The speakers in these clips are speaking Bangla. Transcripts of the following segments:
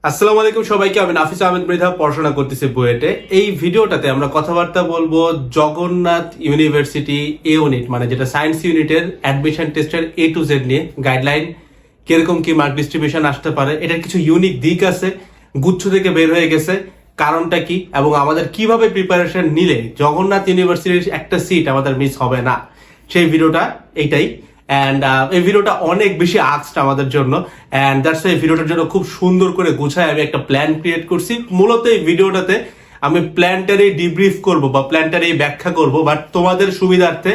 আসসালামু আলাইকুম সবাইকে। আমি নাফিস আহমেদ মৃধা পড়াশোনা করতেছি বুয়েটে। এই ভিডিওটাতে আমরা কথাবার্তা বলবো জগন্নাথ ইউনিভার্সিটি এ ইউনিট, মানে যেটা সায়েন্স ইউনিটের অ্যাডমিশন টেস্টের A to Z নিয়ে গাইডলাইন, কিরকম কি মার্ক ডিস্ট্রিবিউশন আসতে পারে, এটার কিছু ইউনিক দিক আছে, গুচ্ছ থেকে বের হয়ে গেছে, কারণটা কি, এবং আমাদের কিভাবে প্রিপারেশন নিলে জগন্নাথ ইউনিভার্সিটির একটা সিট আমাদের মিস হবে না, সেই ভিডিওটা এইটাই। অ্যান্ড এই ভিডিওটা অনেক বেশি আস্কড আমাদের জন্য, অ্যান্ড দ্যাটস এই ভিডিওটার জন্য খুব সুন্দর করে গুছায় আমি একটা প্ল্যান ক্রিয়েট করছি। মূলত এই ভিডিওটাতে আমি প্ল্যানটারই ডিব্রিফ করব বা প্ল্যানটারই ব্যাখ্যা করব, বাট তোমাদের সুবিধার্থে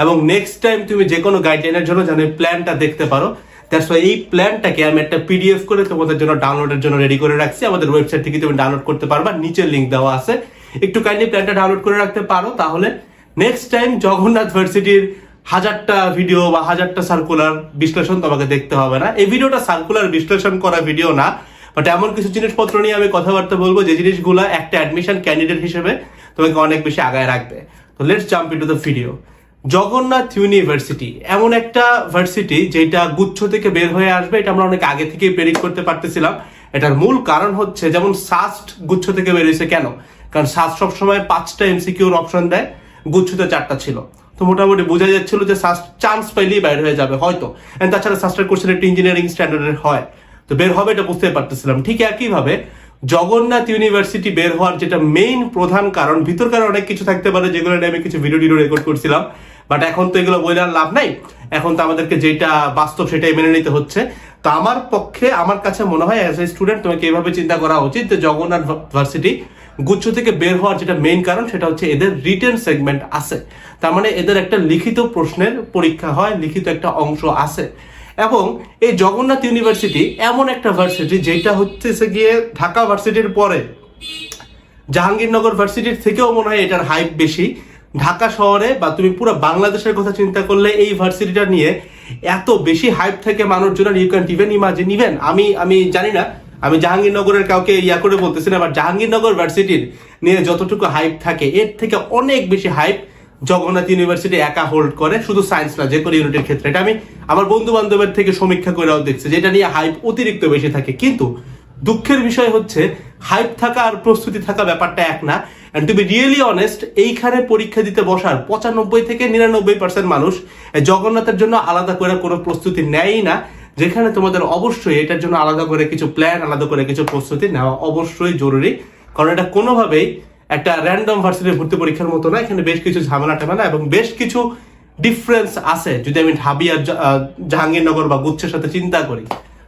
এবং নেক্সট টাইম তুমি যে কোনো গাইডলাইনের জন্য যেন প্ল্যানটা দেখতে পারো। দ্যাটস ওয়াই এই প্ল্যানটাকে আমি একটা PDF করে তোমাদের জন্য ডাউনলোডের জন্য রেডি করে রাখছি। আমাদের ওয়েবসাইট থেকে তুমি ডাউনলোড করতে পারবা, নিচের লিঙ্ক দেওয়া আছে। একটু কাইন্ডলি প্ল্যানটা ডাউনলোড করে রাখতে পারো, তাহলে নেক্সট টাইম জগন্নাথ ভার্সিটির 1000টা ভিডিও বা 1000টা সার্কুলার বিশ্লেষণ তোমাকে দেখতে হবে না। এই ভিডিওটা সার্কুলার বিশ্লেষণ করা ভিডিও না, বাট এমন কিছু জিনিসপত্র নিয়ে আমি কথাবার্তা বলবো যে জিনিসগুলো একটা অ্যাডমিশন ক্যান্ডিডেট হিসেবে তোমাকে অনেক বেশি আগায় রাখবে। তো let's jump into the video. Jagannath university এমন একটা ভার্সিটি যেটা গুচ্ছ থেকে বের হয়ে আসবে, এটা আমরা অনেক আগে থেকেই প্রেডিক্ট করতে পারতেছিলাম। এটার মূল কারণ হচ্ছে, যেমন সাস্ট গুচ্ছ থেকে বের হয়েছে কেন, কারণ সাস্ট সবসময় 5টা MCQর অপশন দেয়, গুচ্ছতে 4টা ছিল। তো মোটামুটি বোঝা যাচ্ছিল যে সাস্ট চান্স পাইলেই বাইরে হয়ে যাবে হয়তো। তাছাড়া সাস্টের কোর্সের একটু ইঞ্জিনিয়ারিং স্ট্যান্ডার্ডের হয়, তো বের হবে এটা বুঝতে পারতেছিলাম। ঠিক একইভাবে জগন্নাথ ইউনিভার্সিটি বের হওয়ার যেটা মেইন প্রধান কারণ, ভিতরকার অনেক কিছু থাকতে পারে যেগুলো নিয়ে আমি কিছু ভিডিও রেকর্ড করছিলাম, বাট এখন তো এগুলো বলে আর লাভ নাই। এখন তো আমাদেরকে যেটা বাস্তব সেটাই মেনে নিতে হচ্ছে। তো আমার পক্ষে, আমার কাছে মনে হয় অ্যাজ এ স্টুডেন্ট তোমাকে এভাবে চিন্তা করা উচিত যে জগন্নাথ ভার্সিটি গুচ্ছ থেকে বের হওয়ার যেটা মেইন কারণ, সেটা হচ্ছে এদের রিটেন সেগমেন্ট আছে। তার মানে এদের একটা লিখিত প্রশ্নের পরীক্ষা হয়, লিখিত একটা অংশ আছে। এবং এই জগন্নাথ ইউনিভার্সিটি এমন একটা ভার্সিটি যেটা হচ্ছে গিয়ে ঢাকা ভার্সিটির পরে জাহাঙ্গীরনগর ভার্সিটির থেকেও মনে হয় এটার হাইপ বেশি। ঢাকা শহরে বা তুমি পুরো বাংলাদেশের কথা চিন্তা করলে এই ভার্সিটিটা নিয়ে এত বেশি হাইপ থেকে মানুষজন, you can even imagine. Even আমি জানি না, আমি জাহাঙ্গীরনগরের কাউকে করে বলতেছি না, বাট জাহাঙ্গীরনগর ভার্সিটির নিয়ে যতটুকু হাইপ থাকে এর থেকে অনেক বেশি হাইপ জগন্নাথ ইউনিভার্সিটি একা হোল্ড করে, শুধু সায়েন্স না, যে কোনো ইউনিটের ক্ষেত্রে। এটা আমি আমার বন্ধু বান্ধবের থেকে সমীক্ষা করেও দেখছি, যেটা নিয়ে হাইপ অতিরিক্ত বেশি থাকে। কিন্তু দুঃখের বিষয় হচ্ছে, হাইপ থাকা আর প্রস্তুতি থাকা ব্যাপারটা এক না। And to be really honest, এইখানে পরীক্ষা দিতে বসার 95 থেকে 99% মানুষ জগন্নাথের জন্য আলাদা করে কোনো প্রস্তুতি নেয়ই না, যেখানে তোমাদের অবশ্যই এটার জন্য আলাদা করে কিছু প্ল্যান, আলাদা করে কিছু প্রস্তুতি নেওয়া অবশ্যই জরুরি। কারণ এটা কোনোভাবেই একটা র্যান্ডম ভার্সিটির ভর্তি পরীক্ষার মতো না। এখানে বেশ কিছু ঝামেলা টামেলা এবং বেশ কিছু ডিফারেন্স আছে যদি আমি ঢাবি আর জাহাঙ্গীরনগর বা গুচ্ছের সাথে চিন্তা করি।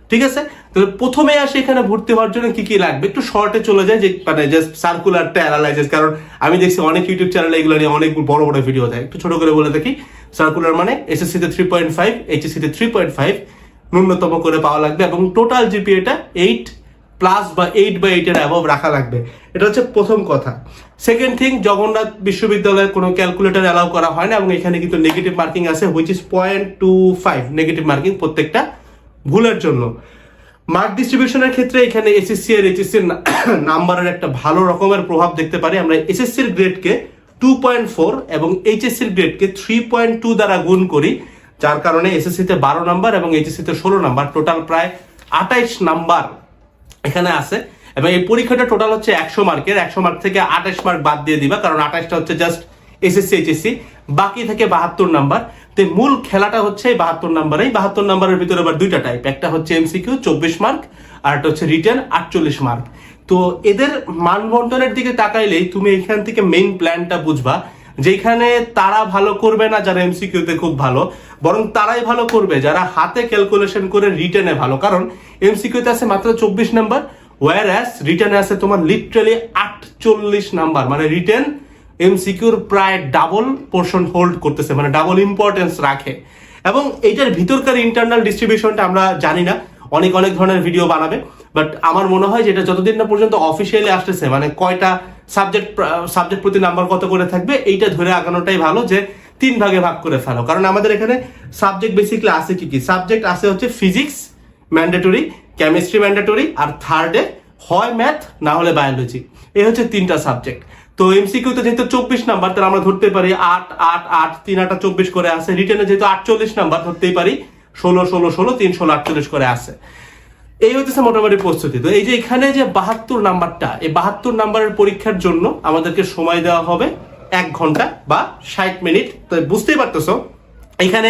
ঠিক আছে, তো প্রথমে আসে এখানে ভর্তি হওয়ার জন্য কি কি লাগবে, একটু শর্টে চলে যায়, যে মানে জাস্ট সার্কুলারটা অ্যানালাইসিস। কারণ আমি দেখছি অনেক ইউটিউব চ্যানেলে এগুলো নিয়ে অনেক বড় বড় ভিডিও দেয়। একটু ছোট করে বলে দেখি, সার্কুলার মানে SSC-তে 3.5, HSC-তে 3.5 ন্যূনতম করে পাওয়া লাগবে, এবং টোটাল GPA-টা 8+ বা 8/8 এর অ্যাবভ রাখা লাগবে। এটা হচ্ছে প্রথম কথা। সেকেন্ড থিং, জগন্নাথ বিশ্ববিদ্যালয়ে কোনো ক্যালকুলেটর অ্যালাউ করা হয় না, এবং এখানে কিন্তু নেগেটিভ মার্কিং আছে, হুইচ ইজ 0.25 নেগেটিভ মার্কিং প্রত্যেকটা ভুলের জন্য। মার্ক ডিস্ট্রিবিউশনের ক্ষেত্রে এখানে SSC আর HSC নাম্বারের একটা ভালো রকমের প্রভাব দেখতে পারি। আমরা SSC-র গ্রেডকে 2.4 এবং HSC-র গ্রেডকে 3.2 দ্বারা গুণ করি, যার কারণে SSC-তে 12 নাম্বার এবং HSC-তে 16 নাম্বার, টোটাল প্রায় 28 নাম্বার এখানে আছে। এবং এই পরীক্ষাটা টোটাল হচ্ছে 100 মার্কের। 100 মার্ক থেকে 28 মার্ক বাদ দিয়ে দিবা, কারণ 28টা হচ্ছে জাস্ট SSC HSC, বাকি থেকে 72 নাম্বার। তো মূল খেলাটা হচ্ছে এই 72 নাম্বারেই। 72 নাম্বারের ভিতরে আবার দুইটা টাইপ, একটা হচ্ছে MCQ 24 মার্ক, আর একটা হচ্ছে রিটেন 48 মার্ক। তো এদের মানবন্টনের দিকে তাকাইলেই তুমি এখান থেকে মেইন প্ল্যানটা বুঝবা, যেখানে তারা ভালো করবে না যারা MCQ-তে খুব ভালো, বরং তারাই ভালো করবে যারা হাতে ক্যালকুলেশন করে রিটেনে ভালো। কারণ MCQ-তে আছে মাত্র 24 নাম্বার, ওয়্যারঅ্যাজ রিটেনে আছে তোমার লিটারালি 48 নাম্বার। মানে রিটেন MCQ-র প্রায় ডাবল পোর্শন হোল্ড করতেছে, মানে ডাবল ইম্পর্টেন্স রাখে। এবং এইটার ভিতরকার ইন্টারনাল ডিস্ট্রিবিউশনটা আমরা জানি না, অনেক ধরনের ভিডিও বানাবে, বাট আমার মনে হয় যেটা যতদিন না পর্যন্ত অফিসিয়ালি আসতেছে, মানে কয়টা সাবজেক্ট প্রতি নাম্বার কত করে থাকবে, এইটা ধরে আগানোটাই ভালো, যে 3 ভাগে ভাগ করে ফেলো। কারণ আমাদের এখানে সাবজেক্ট বেসিক্যালি আছে কি সাবজেক্ট আছে হচ্ছে ফিজিক্স ম্যান্ডেটরি, কেমিস্ট্রি ম্যান্ডেটরি, আর থার্ডে হয় ম্যাথ না হলে বায়োলজি। এই হচ্ছে 3টা সাবজেক্ট। তো MCQ-তে যেহেতু 24 নাম্বার, তাহলে আমরা ধরতে পারি 8 8 8 3 8 24 করে আছে। রিটেনে যেহেতু 48 নাম্বার, ধরতেই পারি 16 16 16 3 16 48 করে আছে। এই হচ্ছে মোটামুটি প্রস্তুতি। তো এই যে এখানে যে 72 নাম্বারটা, এই 72 নাম্বারের পরীক্ষার জন্য আমাদেরকে সময় দেওয়া হবে 1 ঘন্টা বা 60 মিনিট। তো বুঝতেই পারতেছো এখানে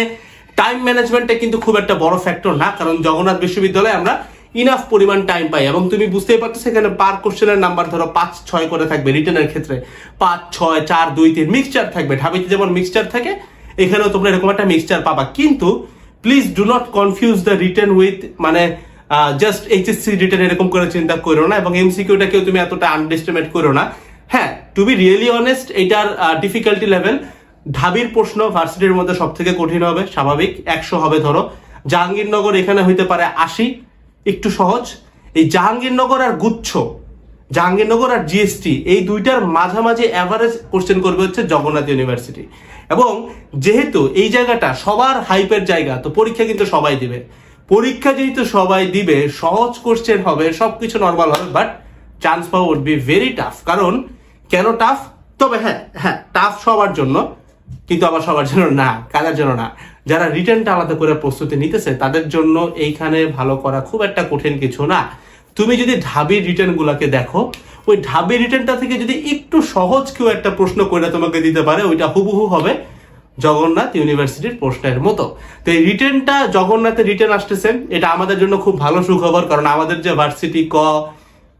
টাইম ম্যানেজমেন্টটা কিন্তু খুব একটা বড় ফ্যাক্টর না, কারণ জগন্নাথ বিশ্ববিদ্যালয়ে আমরা ইনাফ পরিমাণ টাইম পাই। এবং তুমি বুঝতেই পারতেছো এখানে পার কোশ্চেনের নাম্বার ধরো 5-6 করে থাকবে, রিটেনের ক্ষেত্রে 5-6-4-2-3 মিক্সচার থাকবে। ঢাবিতে যেমন মিক্সচার থাকে এখানেও তোমরা এরকম একটা মিক্সচার পাবা। কিন্তু please do not confuse the written with মানে জাস্ট এইচএসসি রিটেন এরকম করে চিন্তা করো না, এবং এমসিকিউটাকেও তুমি এতটা আন্ডারএস্টিমেট করো না। হ্যাঁ, টু বি রিয়েলি অনেস্ট, এটার ডিফিকাল্টি লেভেল ঢাবির প্রশ্ন ভার্সিটির মধ্যে সব থেকে কঠিন হবে, স্বাভাবিক। 100 হবে ধরো। জাহাঙ্গীরনগর এখানে হইতে পারে 80, একটু সহজ। এই জাহাঙ্গীরনগর আর গুচ্ছ, জাহাঙ্গীরনগর আর জিএসটি, এই দুইটার মাঝামাঝি অ্যাভারেজ কোশ্চেন করবে হচ্ছে জগন্নাথ ইউনিভার্সিটি। এবং যেহেতু এই জায়গাটা সবার হাইপের জায়গা, তো পরীক্ষা কিন্তু সবাই দিবে। পরীক্ষা যেহেতু সবাই দিবে, সহজ কোশ্চেন হবে, সবকিছু নর্মাল হবে, বাট চান্স পাওয়া উড বি ভেরি টাফ। কারণ কেন টাফ? তবে হ্যাঁ টাফ সবার জন্য, কিন্তু আবার সবার জন্য না। কাদের জন্য না? যারা রিটেনটা আলাদা করে প্রস্তুতি নিতেছে তাদের জন্য এইখানে ভালো করা খুব একটা কঠিন কিছু না। তুমি যদি ঢাবির রিটেন গুলাকে দেখো, ওই ঢাবির রিটেনটা থেকে যদি একটু সহজ কেউ একটা প্রশ্ন করে তোমাকে দিতে পারে, ওইটা হুবহু হবে জগন্নাথ ইউনিভার্সিটির প্রশ্নের মতো। তো এই রিটেনটা, জগন্নাথের রিটেন আসতেছে, এটা আমাদের জন্য খুব ভালো সুখবর। কারণ আমাদের যে ভার্সিটি ক,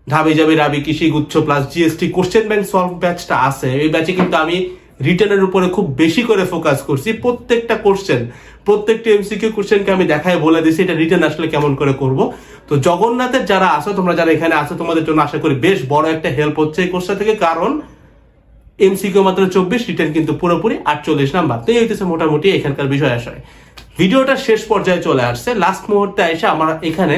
ঢাবি যাবি রাবি কৃষি গুচ্ছ plus GST question bank solve ব্যাচটা আছে, এই ব্যাচে কিন্তু আমি রিটেনের উপরে খুব বেশি করে ফোকাস করছি। প্রত্যেকটা কোশ্চেন, প্রত্যেকটা এমসিকিউ কোশ্চেনকে আমি দেখায় বলে দিছি এটা রিটেন আসলে কেমন করে করব। তো জগন্নাথের যারা আছো, তোমরা যারা এখানে আছো, তোমাদের জন্য আশা করি বেশ বড় একটা হেল্প হচ্ছে এই কোর্সটা থেকে। কারণ এমসিকিউ মাত্র 24, রিটেন কিন্তু পুরোপুরি 48 নাম্বার। তো এই হইতেছে মোটামুটি এখানকার বিষয় আশয়। ভিডিওটা শেষ পর্যায়ে চলে আসছে, লাস্ট মুহূর্তে এসে আমরা এখানে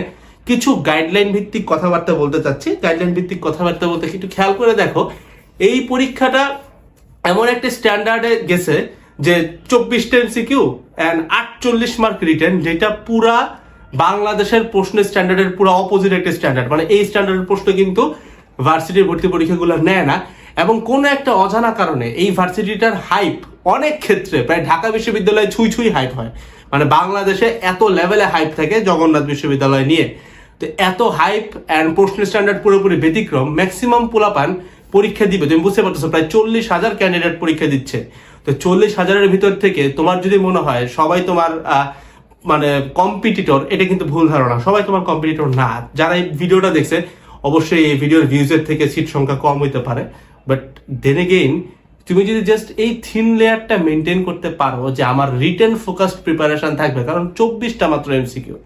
কিছু গাইডলাইন ভিত্তিক কথাবার্তা বলতে চাচ্ছি। গাইডলাইন ভিত্তিক কথাবার্তা বলতে একটু খেয়াল করে দেখো, এই পরীক্ষাটা এমন একটা স্ট্যান্ডার্ডে গেছে যে 24টা এমসিকিউ এন্ড 48 মার্ক রিটেন, যেটা পুরা বাংলাদেশের প্রশ্নের স্ট্যান্ডার্ডের পুরো অপোজিট একটা স্ট্যান্ডার্ড। মানে এই স্ট্যান্ডার্ডের প্রশ্ন কিন্তু ভার্সিটির ভর্তি পরীক্ষাগুলো নেয় না। এবং কোন একটা অজানা কারণে এই ভার্সিটিটার হাইপ অনেক ক্ষেত্রে প্রায় ঢাকা বিশ্ববিদ্যালয়ে ছুঁই হাইপ হয়। মানে বাংলাদেশে এত লেভেলে হাইপ থাকে জগন্নাথ বিশ্ববিদ্যালয় নিয়ে। তো এত হাইপ অ্যান্ড প্রশ্নের স্ট্যান্ডার্ড পুরোপুরি ব্যতিক্রম। ম্যাক্সিমাম পোলাপান পরীক্ষা দিবে, তুমি বুঝতে পারতেছো, প্রায় 40,000 ক্যান্ডিডেট পরীক্ষা দিচ্ছে। তো 40,000-এর ভিতর থেকে তোমার যদি মনে হয় সবাই তোমার মানে কম্পিটিটর, এটা কিন্তু ভুল ধারণা। সবাই তোমার কম্পিটিটর না। যারা এই ভিডিওটা দেখছে অবশ্যই এই ভিডিওর ভিউজের থেকে সিট সংখ্যা কম হইতে পারে, বাট দেন এগেইন তুমি যদি জাস্ট এই থিন লেয়ারটা মেনটেন করতে পারো যে আমার রিটেন ফোকাসড প্রিপারেশন থাকবে, কারণ 24টা মাত্র এমসিকিউ,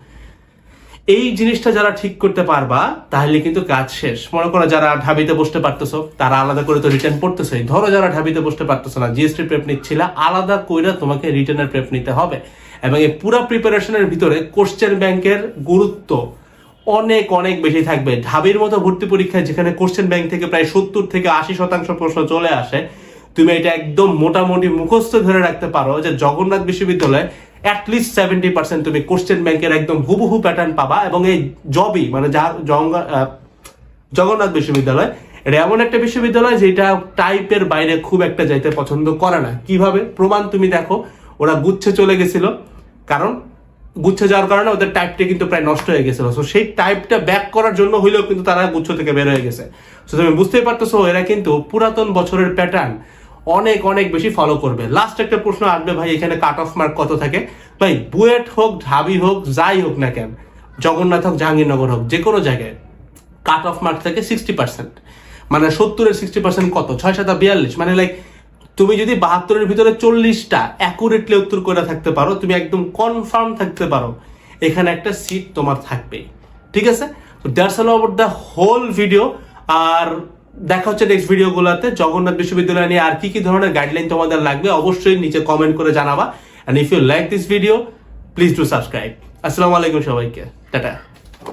এই জিনিসটা যারা ঠিক করতে পারবা তাহলে কিন্তু কাজ শেষ। মনে করো যারা ঢাবিতে বসতে পারতেছো তারা আলাদা করে তো রিটেন পড়তেছে। ধরো যারা ঢাবিতে বসতে পারতেছো না, জিএসটি প্রেপ নিচ্ছিলা, আলাদা করে তোমাকে রিটেনের প্রেপ নিতে হবে। এবং এই পুরা প্রিপারেশনের ভিতরে কোশ্চেন ব্যাংকের গুরুত্ব অনেক অনেক বেশি থাকবে। ঢাবির মতো ভর্তি পরীক্ষায় যেখানে কোশ্চেন ব্যাংক থেকে প্রায় 70-80% প্রশ্ন চলে আসে, তুমি এটা একদম মোটামুটি মুখস্থ ধরে রাখতে পারো যে জগন্নাথ বিশ্ববিদ্যালয়ে অ্যাটলিস্ট 70% তুমি কোশ্চেন ব্যাংকের একদম হুবহু প্যাটার্ন পাবা। এবং এই জবই মানে জগন্নাথ বিশ্ববিদ্যালয় এটা এমন একটা বিশ্ববিদ্যালয় যেটা টাইপের বাইরে খুব একটা যাইতে পছন্দ করে না। কিভাবে প্রমাণ তুমি দেখো, ওরা গুচ্ছে চলে গেছিল, কারণ গুচ্ছে যাওয়ার কারণে ওদের টাইপটা কিন্তু প্রায় নষ্ট হয়ে গেছিল। সো সেই টাইপটা ব্যাক করার জন্য হইলেও কিন্তু তারা গুচ্ছ থেকে বের হয়ে গেছে। সো তুমি বুঝতেই পারতেছো এরা কিন্তু পুরাতন বছরের প্যাটার্ন অনেক অনেক বেশি ফলো করবে। লাস্ট একটা প্রশ্ন আসবে, ভাই এখানে কাট অফ মার্ক কত থাকে? ভাই বুয়েট হোক, ঢাবি হোক, যাই হোক না কেন, জগন্নাথ হোক, জাহাঙ্গীরনগর হোক, যে কোনো জায়গায় কাট অফ মার্ক থাকে 60%। মানে 70-এর 60% কত? 6-7-42। মানে লাইক তুমি যদি 72-এর ভিতরে 40টা অ্যাকুরেটলি উত্তর করে থাকতে পারো, তুমি একদম কনফার্ম থাকতে পারো এখানে একটা সিট তোমার থাকবেই। ঠিক আছে? তো that's all about the whole video. আর দেখা হচ্ছে নেক্সট ভিডিওগুলোতে জগন্নাথ বিশ্ববিদ্যালয় নিয়ে আর কি কি ধরনের গাইডলাইন তোমাদের লাগবে অবশ্যই নিচে কমেন্ট করে জানাবা। And if you like this video please do subscribe. আসসালামু আলাইকুম সবাইকে, টাটা।